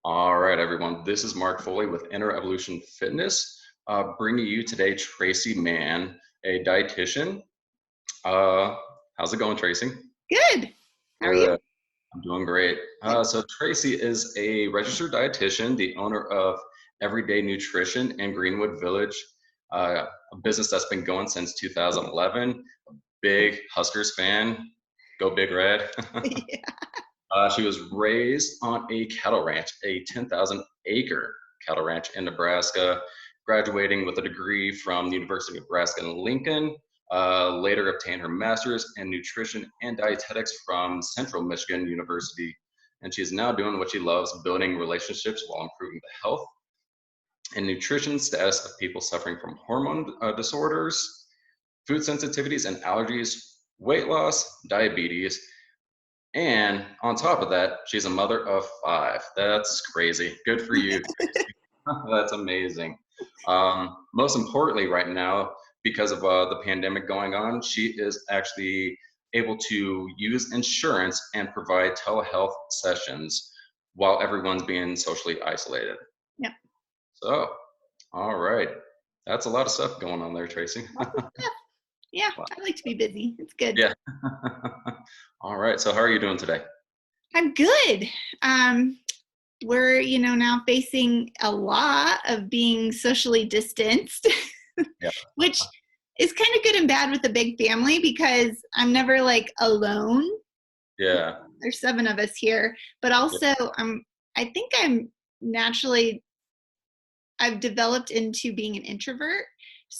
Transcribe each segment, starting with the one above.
All right, everyone. This is Mark Foley with Inner Evolution Fitness, bringing you today Tracy Mann, a dietitian. Uh, how's it going, Tracy? Good. How are you? Good. I'm doing great. Good. So Tracy is a registered dietitian, the owner of Everyday Nutrition in Greenwood Village, a business that's been going since 2011. Big Huskers fan. Go Big Red. Yeah. She was raised on a cattle ranch, a 10,000 acre cattle ranch in Nebraska, graduating with a degree from the University of Nebraska in Lincoln. Later obtained her master's in nutrition and dietetics from Central Michigan University. And she is now doing what she loves, building relationships while improving the health and nutrition status of people suffering from hormone disorders, food sensitivities and allergies, weight loss, diabetes, and on top of that, she's a mother of 5. That's crazy. Good for you, Tracy. That's amazing. Most importantly, right now, because of the pandemic going on, she is actually able to use insurance and provide telehealth sessions while everyone's being socially isolated. Yep. So, all right. That's a lot of stuff going on there, Tracy. Lots of stuff. Yeah, I like to be busy. It's good. Yeah. All right. So, how are you doing today? I'm good. Um, we're, now facing a lot of being socially distanced, Yeah. which is kind of good and bad with a big family because I'm never like alone. Yeah. There's 7 of us here, but Yeah. also I think naturally I've developed into being an introvert.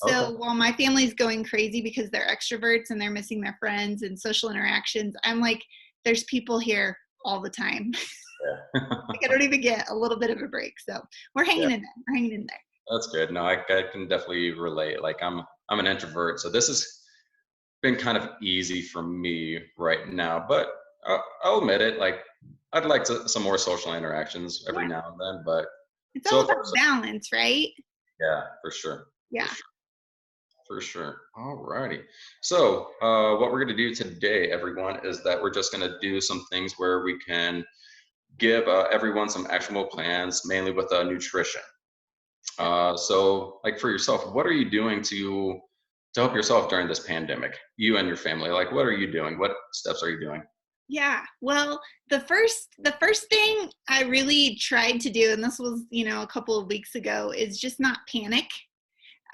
Okay. So while my family's going crazy because they're extroverts and they're missing their friends and social interactions, I'm like, there's people here all the time. Yeah. Like I don't even get a little bit of a break. So we're Yeah. hanging in there. We're hanging in there. That's good. No, I can definitely relate. Like I'm an introvert, so this has been kind of easy for me right now. But I'll admit it. Like I'd like some more social interactions every Yeah. now and then. But It's all so far, about balance, right? yeah, for sure, for Yeah. sure, for sure. All righty. So what we're gonna do today, everyone, is that we're just gonna do some things where we can give everyone some actionable plans, mainly with nutrition. So, like for yourself, what are you doing to help yourself during this pandemic? You and your family. Like, what are you doing? What steps are you doing? Yeah. Well, the first thing I really tried to do, and this was, a couple of weeks ago, is just not panic.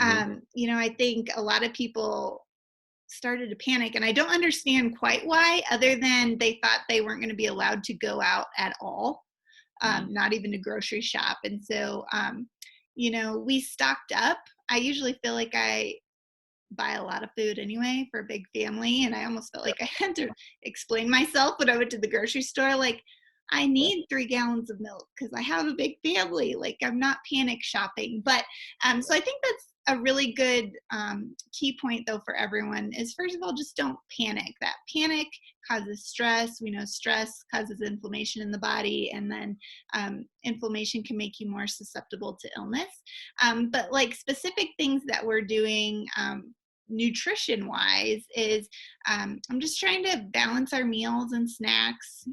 Hmm. I think a lot of people started to panic, and I don't understand quite why, other than they thought they weren't going to be allowed to go out at all, Hmm. not even to grocery shop. And so, we stocked up. I usually feel like I buy a lot of food anyway for a big family, and I almost felt Yeah, like I had to explain myself when I went to the grocery store, like, I yeah, need 3 gallons of milk because I have a big family. Like, I'm not panic shopping. But so I think that's a really good key point, though, for everyone is, first of all, just don't panic. That panic causes stress. We know stress causes inflammation in the body, and then inflammation can make you more susceptible to illness. But like specific things that we're doing nutrition wise is I'm just trying to balance our meals and snacks,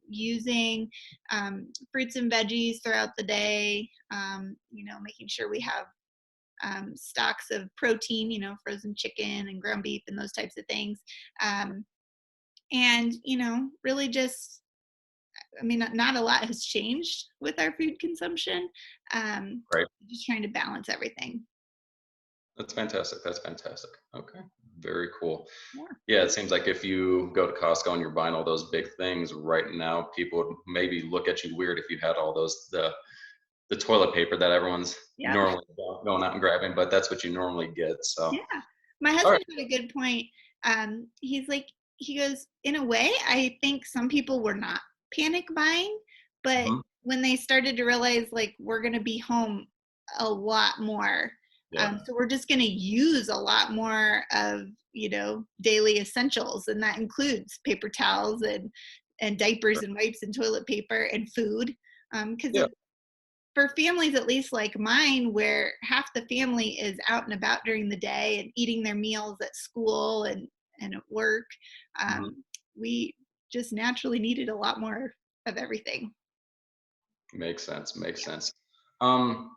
using fruits and veggies throughout the day, making sure we have stocks of protein, frozen chicken and ground beef and those types of things. Um, and, really just, I mean, not a lot has changed with our food consumption. Um, right. just trying to balance everything. That's fantastic. That's fantastic. Okay, very cool. Yeah. Yeah, it seems like if you go to Costco and you're buying all those big things right now, people would maybe look at you weird if you had all those the toilet paper that everyone's Yep. normally going out and grabbing, but that's what you normally get. So, Yeah. My all right. husband had a good point. He's like, he goes, in a way, I think some people were not panic buying, but Mhm. when they started to realize like we're going to be home a lot more, Yeah. so we're just going to use a lot more of daily essentials, and that includes paper towels and diapers Sure. and wipes and toilet paper and food. Because Yeah. for families at least like mine, where half the family is out and about during the day and eating their meals at school and at work, Mhm. we just naturally needed a lot more of everything. Makes sense. Makes sense. Um,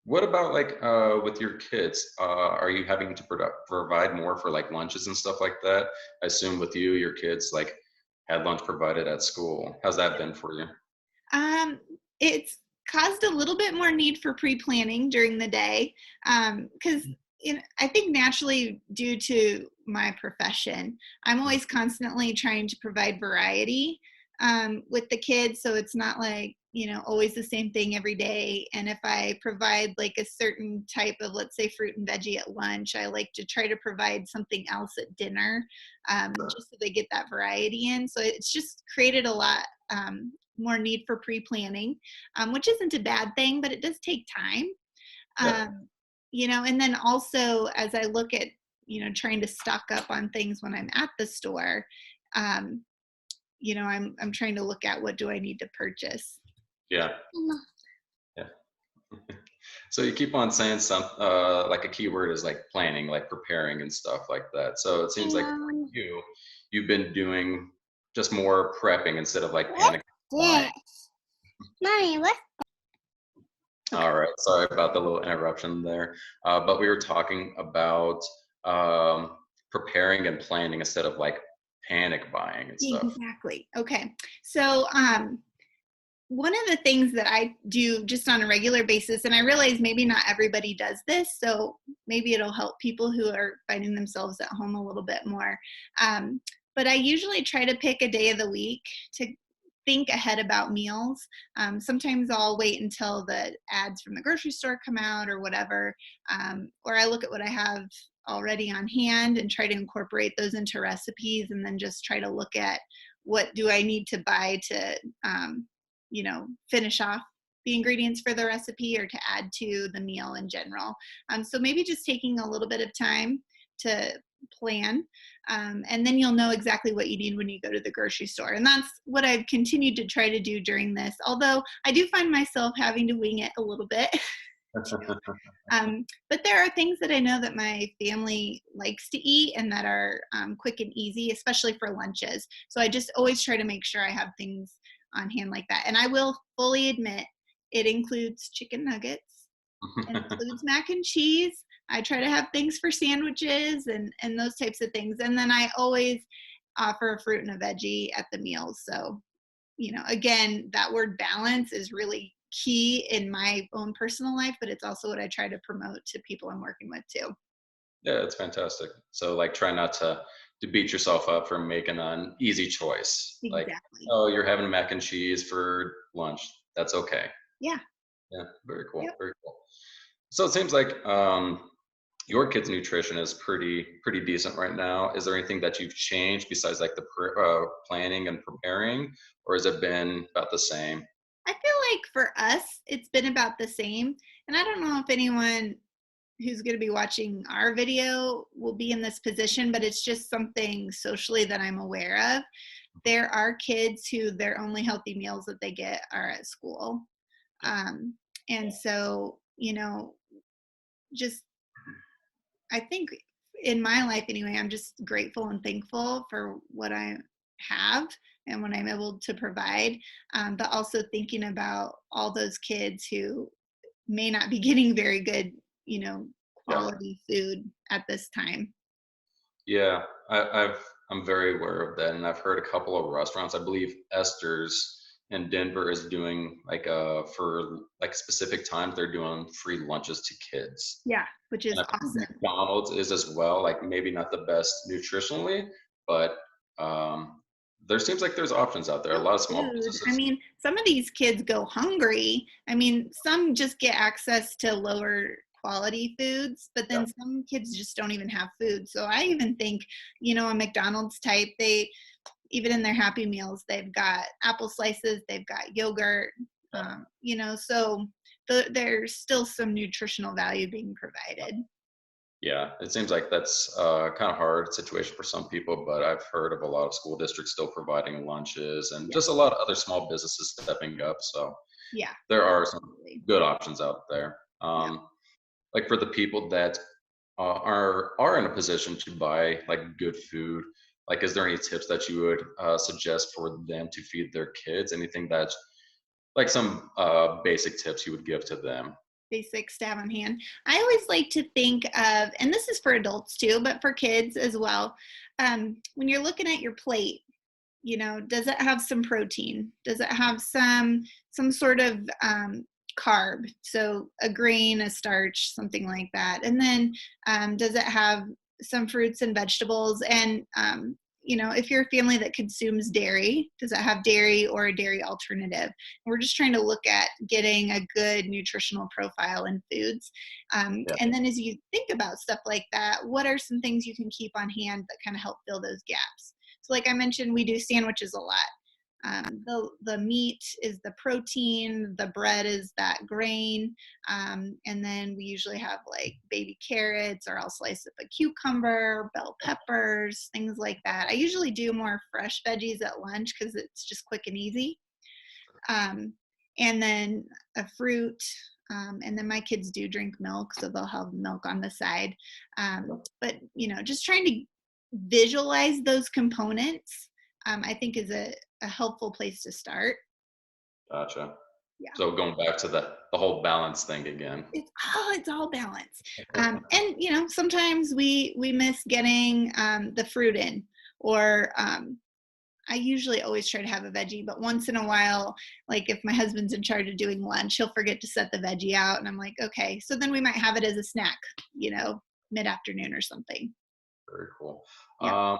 what about like with your kids? Are you having to provide more for like lunches and stuff like that? I assume with you, your kids like had lunch provided at school. How's that been for you? Um, it's caused a little bit more need for pre-planning during the day because I think naturally due to my profession, I'm always constantly trying to provide variety with the kids, so it's not like always the same thing every day. And if I provide like a certain type of, let's say, fruit and veggie at lunch, I like to try to provide something else at dinner, just so they get that variety in. So it's just created a lot more need for pre-planning, which isn't a bad thing, but it does take time. Yeah. Um, and then also as I look at, trying to stock up on things when I'm at the store, um, I'm trying to look at what do I need to purchase. Yeah. Yeah. So you keep on saying some like a keyword is like planning, like preparing and stuff like that. So it seems like for Um, you, you've been doing just more prepping instead of like what's panic buying. this? Mommy, what? Okay. All right, sorry about the little interruption there. But we were talking about um, preparing and planning instead of like panic buying and stuff. Exactly. Okay. So, one of the things that I do just on a regular basis, and I realize maybe not everybody does this, so maybe it'll help people who are finding themselves at home a little bit more. Um, but I usually try to pick a day of the week to think ahead about meals. Sometimes I'll wait until the ads from the grocery store come out or whatever, or I look at what I have already on hand and try to incorporate those into recipes, and then just try to look at what do I need to buy to finish off the ingredients for the recipe or to add to the meal in general. So maybe just taking a little bit of time to plan, and then you'll know exactly what you need when you go to the grocery store. And that's what I've continued to try to do during this, although I do find myself having to wing it a little bit. But there are things that I know that my family likes to eat and that are quick and easy, especially for lunches. So I just always try to make sure I have things on hand like that. And I will fully admit it includes chicken nuggets, it includes mac and cheese. I try to have things for sandwiches and those types of things. And then I always offer a fruit and a veggie at the meals. So again, that word balance is really key in my own personal life, but it's also what I try to promote to people I'm working with too. Yeah, it's fantastic. So like try not to beat yourself up for making an easy choice. Like, Exactly. oh, you're having mac and cheese for lunch. That's okay. Yeah. Yeah, very cool. Yep. Very cool. So it seems like your kids' nutrition is pretty decent right now. Is there anything that you've changed besides like the planning and preparing, or has it been about the same? I feel like for us, it's been about the same. And I don't know if anyone who's going to be watching our video will be in this position, but it's just something socially that I'm aware of. There are kids who their only healthy meals that they get are at school. Um, and so, just I think in my life anyway, I'm just grateful and thankful for what I have and what I'm able to provide, but also thinking about all those kids who may not be getting very good, Yeah. quality food at this time. Yeah, I'm very aware of that, and I've heard a couple of restaurants. I believe Esther's in Denver is doing like for like specific times they're doing free lunches to kids, Yeah, which and is I think awesome. McDonald's is as well. Like maybe not the best nutritionally, but there seems like there's options out there. A Real lot of small food. I businesses. mean, some of these kids go hungry. I mean, some just get access to lower quality foods, but Yeah, then some kids just don't even have food. So I even think, a McDonald's type, they even in their Happy Meals, they've got apple slices, they've got yogurt, so there's still some nutritional value being provided. yeah. It seems like that's kind of hard situation for some people, but I've heard of a lot of school districts still providing lunches and Yeah, just a lot of other small businesses stepping up. So yeah, there are some absolutely. good options out there. Yeah. Like for the people that are in a position to buy like good food, like is there any tips that you would suggest for them to feed their kids? Anything that like some basic tips you would give to them. Basic stab on hand. I always like to think of, and this is for adults too, but for kids as well. When you're looking at your plate, does it have some protein? Does it have some sort of carb? So a grain, a starch, something like that. And then does it have some fruits and vegetables? And if you're a family that consumes dairy, does it have dairy or a dairy alternative? We're just trying to look at getting a good nutritional profile in foods. Yeah, And then as you think about stuff like that, what are some things you can keep on hand that kind of help fill those gaps? So like I mentioned, we do sandwiches a lot. The meat is the protein, the bread is that grain, and then we usually have like baby carrots, or I'll slice up a cucumber, bell peppers, things like that. I usually do more fresh veggies at lunch because it's just quick and easy. Um, and then a fruit, and then my kids do drink milk, so they'll have milk on the side. But just trying to visualize those components, I think is a helpful place to start. gotcha. Yeah. So going back to the whole balance thing again. It's all balance. And sometimes we miss getting the fruit in, or I usually always try to have a veggie, but once in a while, like if my husband's in charge of doing lunch, he'll forget to set the veggie out, and I'm like, okay, so then we might have it as a snack, mid-afternoon or something. Very cool. Yeah. Um,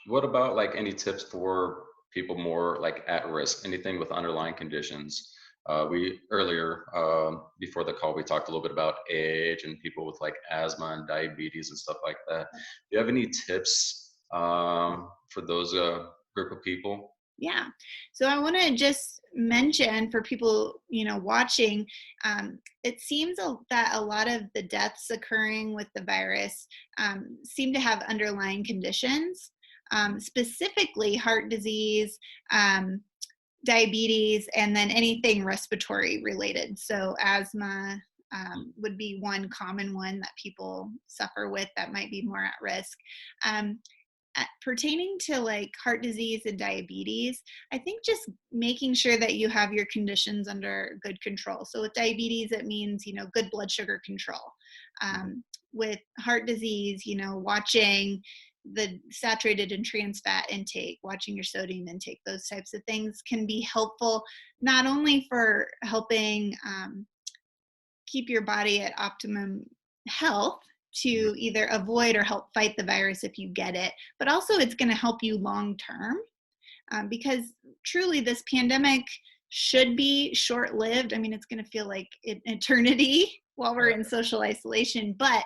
what about like any tips for people more like at risk, anything with underlying conditions? We earlier, before the call, we talked a little bit about age and people with like asthma and diabetes and stuff like that. Do you have any tips for those group of people? Yeah. So I want to just mention for people, watching, it seems that a lot of the deaths occurring with the virus seem to have underlying conditions, specifically heart disease, um, diabetes, and then anything respiratory related. So asthma would be one common one that people suffer with that might be more at risk. Um, Pertaining to like heart disease and diabetes, I think just making sure that you have your conditions under good control. So with diabetes, it means, good blood sugar control. With heart disease, watching the saturated and trans fat intake, watching your sodium intake, those types of things can be helpful, not only for helping keep your body at optimum health to either avoid or help fight the virus if you get it, but also it's going to help you long term, because truly this pandemic should be short lived. I mean, it's going to feel like eternity while we're in social isolation, but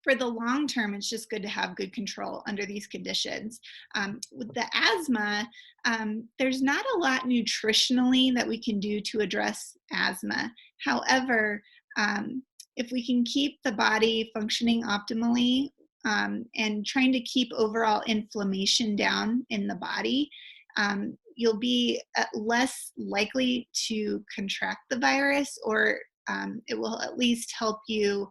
for the long term, it's just good to have good control under these conditions. With the asthma, there's not a lot nutritionally that we can do to address asthma. However, if we can keep the body functioning optimally, and trying to keep overall inflammation down in the body, you'll be less likely to contract the virus, or it will at least help you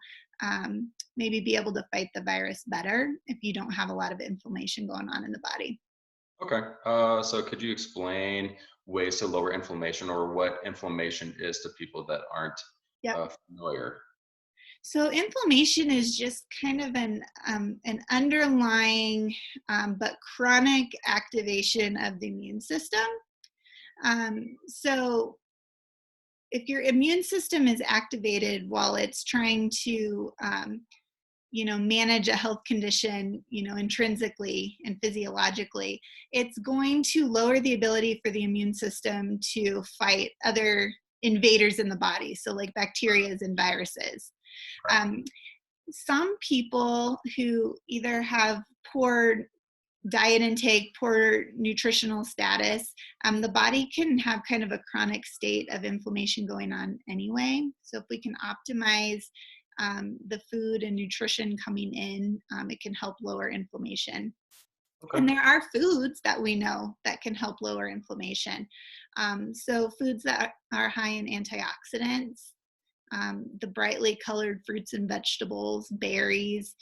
maybe be able to fight the virus better if you don't have a lot of inflammation going on in the body. Okay. So could you explain ways to lower inflammation or what inflammation is to people that aren't Yep. familiar? So inflammation is just kind of an underlying but chronic activation of the immune system. So if your immune system is activated while it's trying to manage a health condition, intrinsically and physiologically, it's going to lower the ability for the immune system to fight other invaders in the body. So like bacteria and viruses. Um, some people who either have poor diet intake, poor nutritional status, the body can have kind of a chronic state of inflammation going on anyway. So if we can optimize the food and nutrition coming in, it can help lower inflammation. Okay. And there are foods that we know that can help lower inflammation. So foods that are high in antioxidants, the brightly colored fruits and vegetables, berries,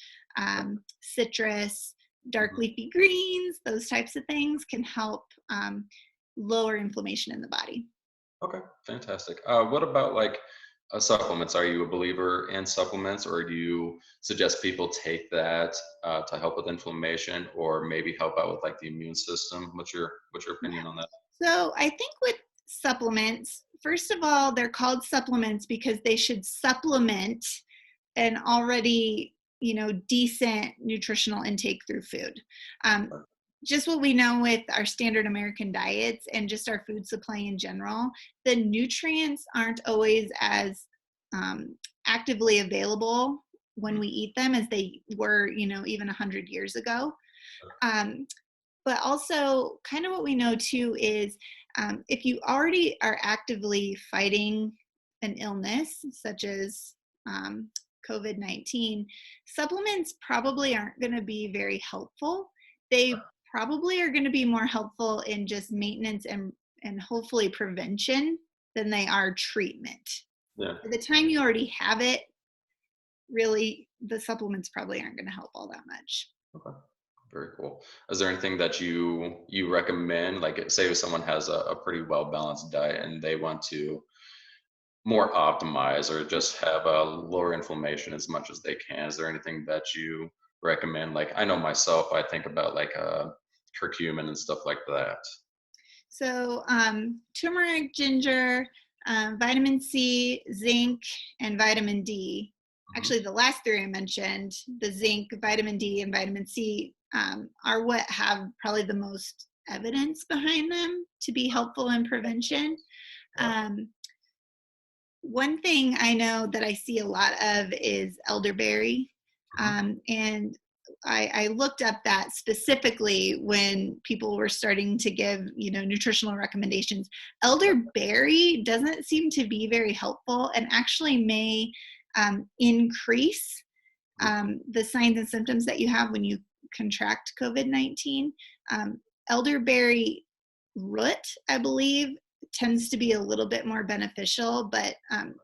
citrus, dark Mhm. leafy greens, those types of things can help lower inflammation in the body. Okay, fantastic. What about like supplements? Are you a believer in supplements, or do you suggest people take that to help with inflammation, or maybe help out with like the immune system? What's your opinion on that? So I think with supplements, first of all, they're called supplements because they should supplement an already, decent nutritional intake through food. Um, just what we know with our standard American diets and just our food supply in general, the nutrients aren't always as um, actively available when Mhm. we eat them as they were, even 100 years ago. Um, but also, kind of what we know too is if you already are actively fighting an illness, such as um, COVID-19, supplements probably aren't going to be very helpful. They probably are going to be more helpful in just maintenance and hopefully prevention than they are treatment. Yeah. By the time you already have it, really, the supplements probably aren't going to help all that much. Okay. Very cool. Is there anything that you recommend? Like, say if someone has a pretty well balanced diet and they want to more optimize or just have a lower inflammation as much as they can, is there anything that you recommend? Like, I know myself, I think about like curcumin and stuff like that. So, turmeric, ginger, vitamin C, zinc, and vitamin D. Hmm. Actually, the last three I mentioned, the zinc, vitamin D, and vitamin C, are what have probably the most evidence behind them to be helpful in prevention. Yeah. Um, One thing I know that I see a lot of is elderberry. Hmm. And I looked up that specifically when people were starting to give, nutritional recommendations. Elderberry doesn't seem to be very helpful and actually may increase the signs and symptoms that you have when you contract COVID-19. Um, Elderberry root, I believe, tends to be a little bit more beneficial, but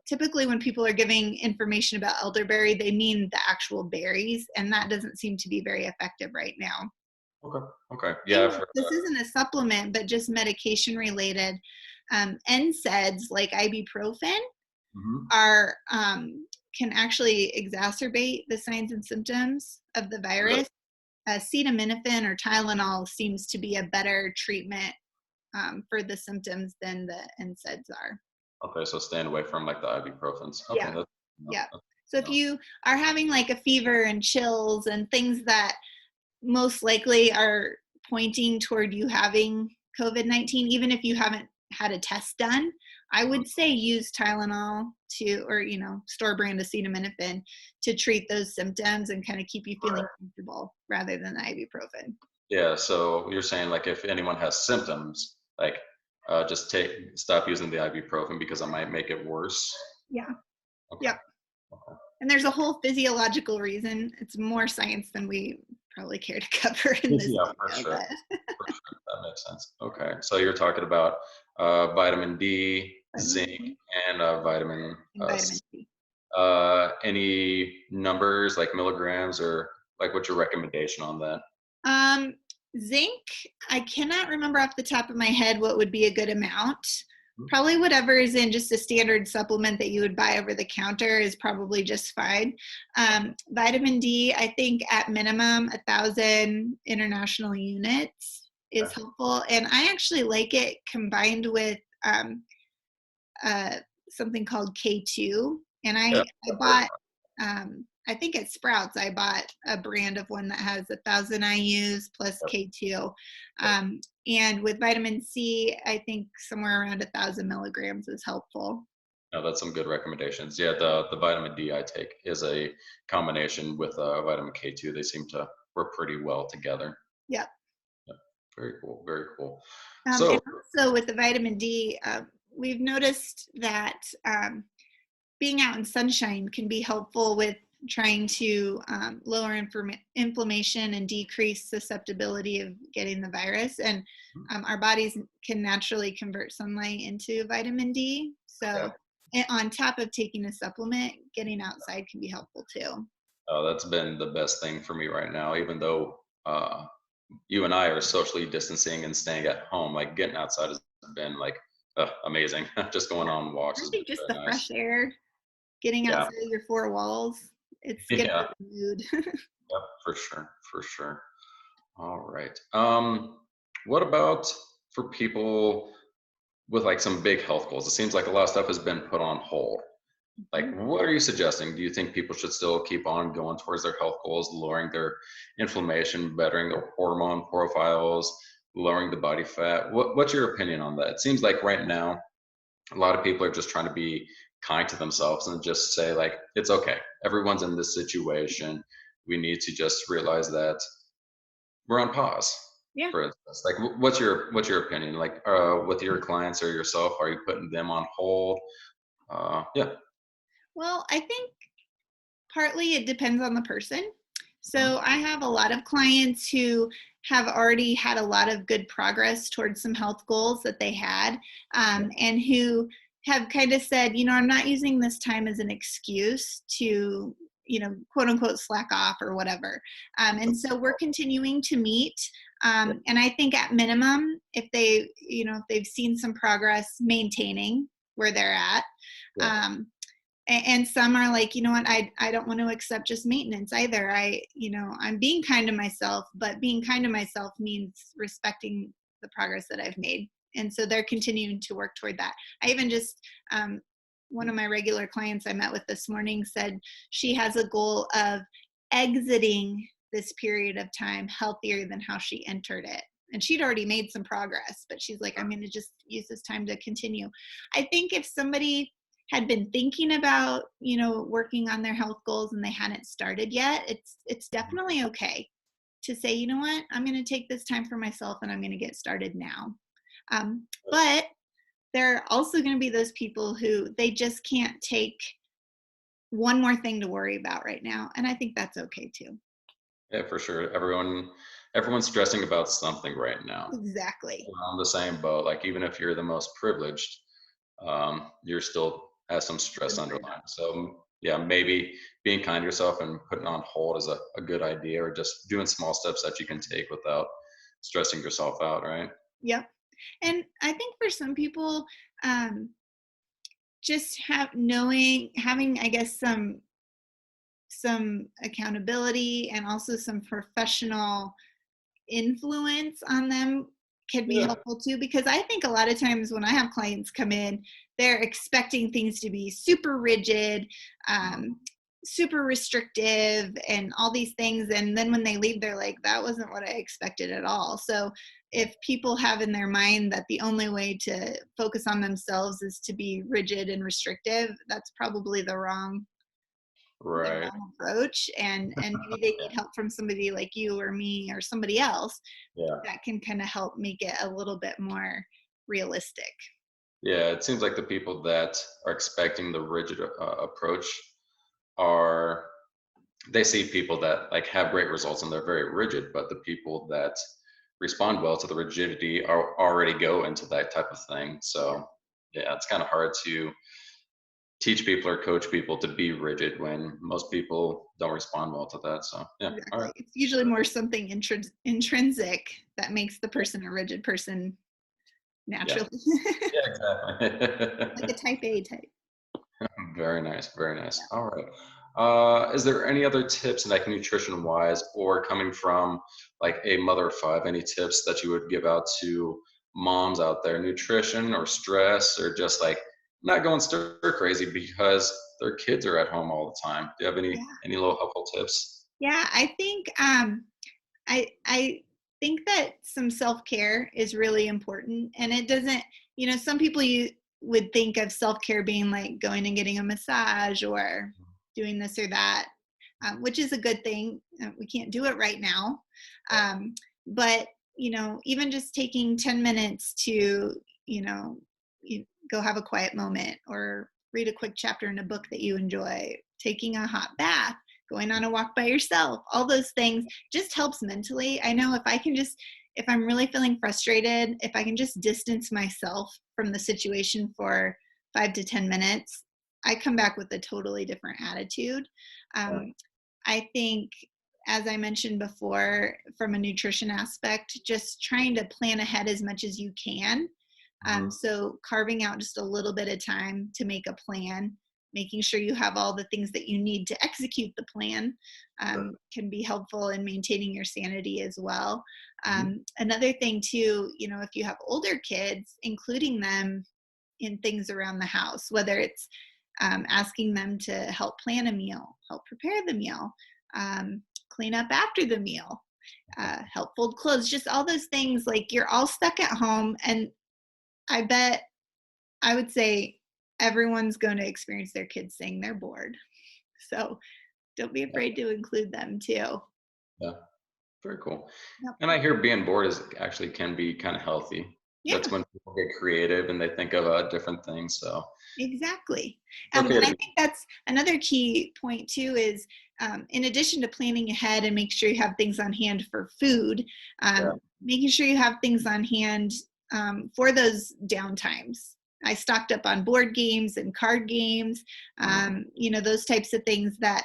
typically when people are giving information about elderberry, they mean the actual berries, and that doesn't seem to be very effective right now. Okay. Okay. Yeah, Thing I've heard this isn't a supplement, but just medication related. NSAIDs like ibuprofen that. are can actually exacerbate the signs and symptoms of the Really? virus. Acetaminophen or Tylenol seems to be a better treatment for the symptoms than the NSAIDs are. Okay, so staying away from like the ibuprofens. Okay, Yeah, that's no, yeah. that's So if no. you are having like a fever and chills and things that most likely are pointing toward you having COVID-19, even if you haven't had a test done, I Mhm. would say use Tylenol or, store brand acetaminophen to treat those symptoms and kind of keep you feeling Right. comfortable rather than the ibuprofen. Yeah, so you're saying like if anyone has symptoms, like just stop using the ibuprofen because it might make it worse. Yeah. Okay. Yep. Okay. And there's a whole physiological reason. It's more science than we probably care to cover in this Yeah, for video, sure. but For sure. That makes sense. Okay. So you're talking about vitamin D, vitamin zinc, D and vitamin and vitamin C. any numbers like milligrams or like what's your recommendation on that? Um, Zinc, I cannot remember off the top of my head what would be a good amount. Mhm. Probably whatever is in just a standard supplement that you would buy over the counter is probably just fine. Vitamin D, I think at minimum 1,000 international units is Okay. helpful, and I actually like it combined with uh, something called K2. And Yeah. I bought, I think at Sprouts, I bought a brand of one that has 1,000 IUs plus Yep. K2. Yep. And with vitamin C, I think somewhere around 1,000 milligrams is helpful. No, that's some good recommendations. Yeah, the vitamin D I take is a combination with vitamin K2. They seem to work pretty well together. Yep. Yep. Very cool. Very cool. And So, also with the vitamin D, we've noticed that being out in sunshine can be helpful with trying to lower inflammation and decrease susceptibility of getting the virus. And our bodies can naturally convert sunlight into vitamin D. yeah, So, on top of taking a supplement, getting outside can be helpful too. that's been the best thing for me right now. Even though you and I are socially distancing and staying at home, like getting outside has been like amazing. Just going on walks I has think been just very the nice. fresh air, getting Yeah, outside your four walls, it's good yeah, for the mood. yep, for sure, for sure. All right. What about for people with like some big health goals? It seems like a lot of stuff has been put on hold. Like, Mhm. what are you suggesting? Do you think people should still keep on going towards their health goals, lowering their inflammation, bettering their hormone profiles, lowering the body fat? What's your opinion on that? It seems like right now, a lot of people are just trying to be kind to themselves and just say, like, it's okay. Everyone's in this situation. We need to just realize that we're on pause. Yeah. For instance, like, what's your opinion? Like, with your clients or yourself, are you putting them on hold? Yeah, Well, I think partly it depends on the person. mhm, So I have a lot of clients who have already had a lot of good progress towards some health goals that they had, yeah, and who have kind of said, I'm not using this time as an excuse to, quote unquote, slack off or whatever. And that's so we're continuing to meet. yeah, And I think at minimum, if they've seen some progress maintaining where they're at, yeah. um, and some are like, what, I don't want to accept just maintenance either. I'm being kind to myself, but being kind to myself means respecting the progress that I've made, and so they're continuing to work toward that. I even just one of my regular clients I met with this morning said she has a goal of exiting this period of time healthier than how she entered it, and she'd already made some progress, but she's like, I'm going to just use this time to continue. I think if somebody had been thinking about, working on their health goals and they hadn't started yet, it's definitely okay to say, what, I'm going to take this time for myself and I'm going to get started now. But there are also going to be those people who they just can't take one more thing to worry about right now, and I think that's okay too. Yeah, for sure. Everyone's stressing about something right now. Exactly. We're on the same boat. Like, even if you're the most privileged, you're still has some stress underlying. So yeah, maybe being kind to yourself and putting on hold is a good idea, or just doing small steps that you can take without stressing yourself out, right? Yep. And I think for some people, um, just having, I guess, some accountability and also some professional influence on them can be Yeah. helpful too, because I think a lot of times when I have clients come in, they're expecting things to be super rigid, um, super restrictive, and all these things, and then when they leave they're like, that wasn't what I expected at all. So if people have in their mind that the only way to focus on themselves is to be rigid and restrictive, that's probably the Right. wrong approach, and maybe they need help from somebody like you or me or somebody else Yeah. that can kind of help make it a little bit more realistic. Yeah. It seems like the people that are expecting the rigid approach are they see people that like have great results and they're very rigid, but the people that respond well to the rigidity are already go into that type of thing. Yeah, So yeah, it's kind of hard to teach people or coach people to be rigid when most people don't respond well to that. So yeah, all right, exactly. It's usually more something intrinsic that makes the yeah, person a rigid person yeah, naturally. yeah, Like a exactly. type A type. Very nice, very nice. Yeah. All right. Is there any other tips, like nutrition wise, or coming from like a mother of five, any tips that you would give out to moms out there, nutrition or stress, or just like not going stir crazy because their kids are at home all the time? Do you have Yeah. any little helpful tips? Yeah, I think I think that some self-care is really important, and it doesn't, some people you would think of self-care being like going and getting a massage or doing this or that, which is a good thing. We can't do it right now, um, but even just taking 10 minutes to, you know go have a quiet moment or read a quick chapter in a book that you enjoy, taking a hot bath, going on a walk by yourself, all those things just helps mentally. I know if I'm really feeling frustrated, if I can just distance myself from the situation for 5 to 10 minutes, I come back with a totally different attitude. Yeah. Um, I think as I mentioned before, from a nutrition aspect, just trying to plan ahead as much as you can. Hmm. So carving out just a little bit of time to make a plan, making sure you have all the things that you need to execute the plan, Sure. can be helpful in maintaining your sanity as well. Hmm. Another thing too, if you have older kids, including them in things around the house, whether it's asking them to help plan a meal, help prepare the meal, um, clean up after the meal, help fold clothes, just all those things. Like, you're all stuck at home, and I bet, I would say, everyone's going to experience their kids saying they're bored. So don't be Yeah. afraid to include them too. Yeah. Very cool. Yep. And I hear being bored is actually can be kind of healthy. Yeah. That's when people get creative and they think of different things. So Exactly. it's okay And I to be. think that's another key point too is, in addition to planning ahead and make sure you have things on hand for food, Yeah. making sure you have things on hand for those downtimes. I stocked up on board games and card games, those types of things that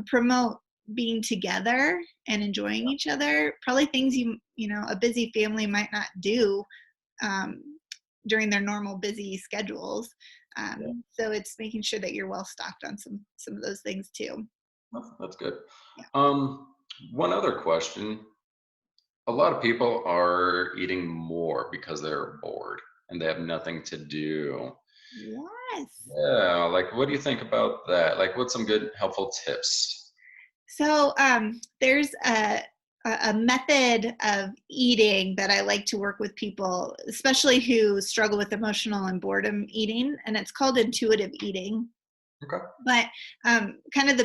promote being together and enjoying each other. Probably things a busy family might not do um, during their normal busy schedules. Yeah. So it's making sure that you're well stocked on some of those things too. That's good. Yeah. Um, One other question. A lot of people are eating more because they're bored and they have nothing to do. Yes. Yeah, like what do you think about that? Like what's some good helpful tips? So there's a method of eating that I like to work with people, especially who struggle with emotional and boredom eating, and it's called intuitive eating. Okay. But kind of the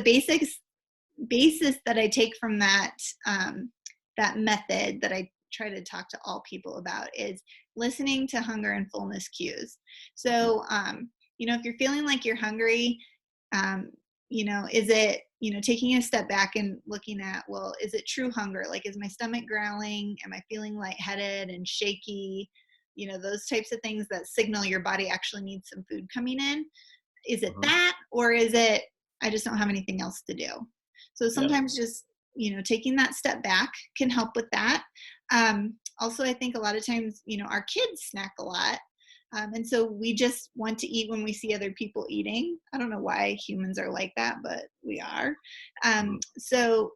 basis that I take from that method that I try to talk to all people about is listening to hunger and fullness cues. Mhm. So, if you're feeling like you're hungry, is it, taking a step back and looking at, well, is it true hunger? Like, is my stomach growling? Am I feeling lightheaded and shaky? Those types of things that signal your body actually needs some food coming in. Is it Mhm. that, or is it, I just don't have anything else to do? So Yeah. sometimes just, taking that step back can help with that. Also, I think a lot of times, our kids snack a lot. And so we just want to eat when we see other people eating. I don't know why humans are like that, but we are. Mhm. So,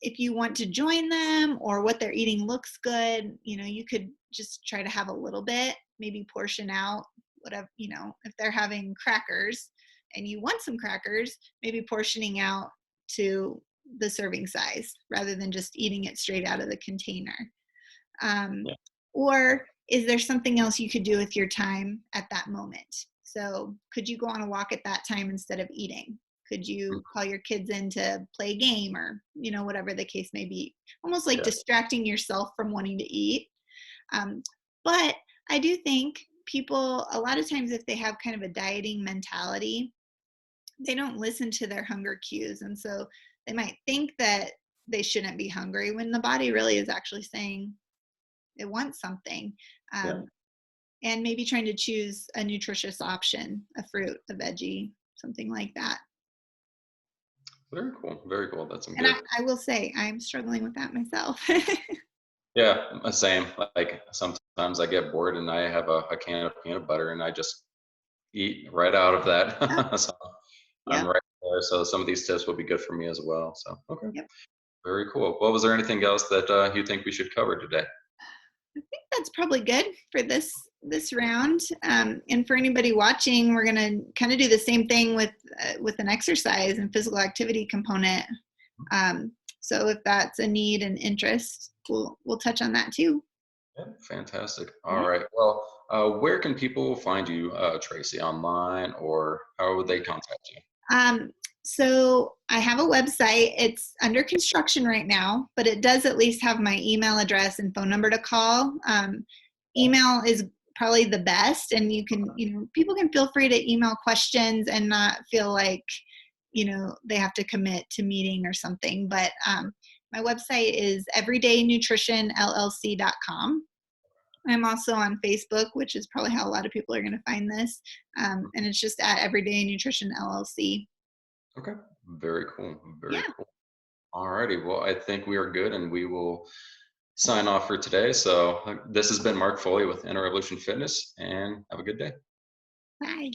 if you want to join them or what they're eating looks good, you could just try to have a little bit, maybe portion out whatever, if they're having crackers and you want some crackers, maybe portioning out to the serving size rather than just eating it straight out of the container. Um, Yeah. or is there something else you could do with your time at that moment? So could you go on a walk at that time instead of eating? Could Mm. you call your kids in to play a game, or, whatever the case may be? Almost like Yeah. distracting yourself from wanting to eat. Um, but I do think people, a lot of times, if they have kind of a dieting mentality, they don't listen to their hunger cues. And so they might think that they shouldn't be hungry when the body really is actually saying it wants something. Yeah. Um, and maybe trying to choose a nutritious option, a fruit, a veggie, something like that. Very cool. Very cool. That's some And I, good. I will say I'm struggling with that myself. Yeah, same. Like sometimes I get bored and I have a can of peanut butter and I just eat right out of Yep, that. So I'm yep, right there. So some of these tips will be good for me as well. So okay. yep. Very cool. Well, was there anything else that you think we should cover today? I think that's probably good for this round. And for anybody watching, we're gonna kind of do the same thing with an exercise and physical activity component. Um, so if that's a need and interest, we'll touch on that too. Yeah, fantastic. All Yeah. right. Well, where can people find you, Tracy, online, or how would they contact you? Um, so I have a website. It's under construction right now, but it does at least have my email address and phone number to call. Email is probably the best, and people can feel free to email questions and not feel like, they have to commit to meeting or something. But my website is everydaynutritionllc.com. I'm also on Facebook, which is probably how a lot of people are going to find this. And it's just at Everyday Nutrition LLC. Okay. Very cool. Very Yeah. cool. Alrighty, well, I think we are good and we will sign off for today. So this has been Mark Foley with Inner Revolution Fitness, and have a good day. Bye.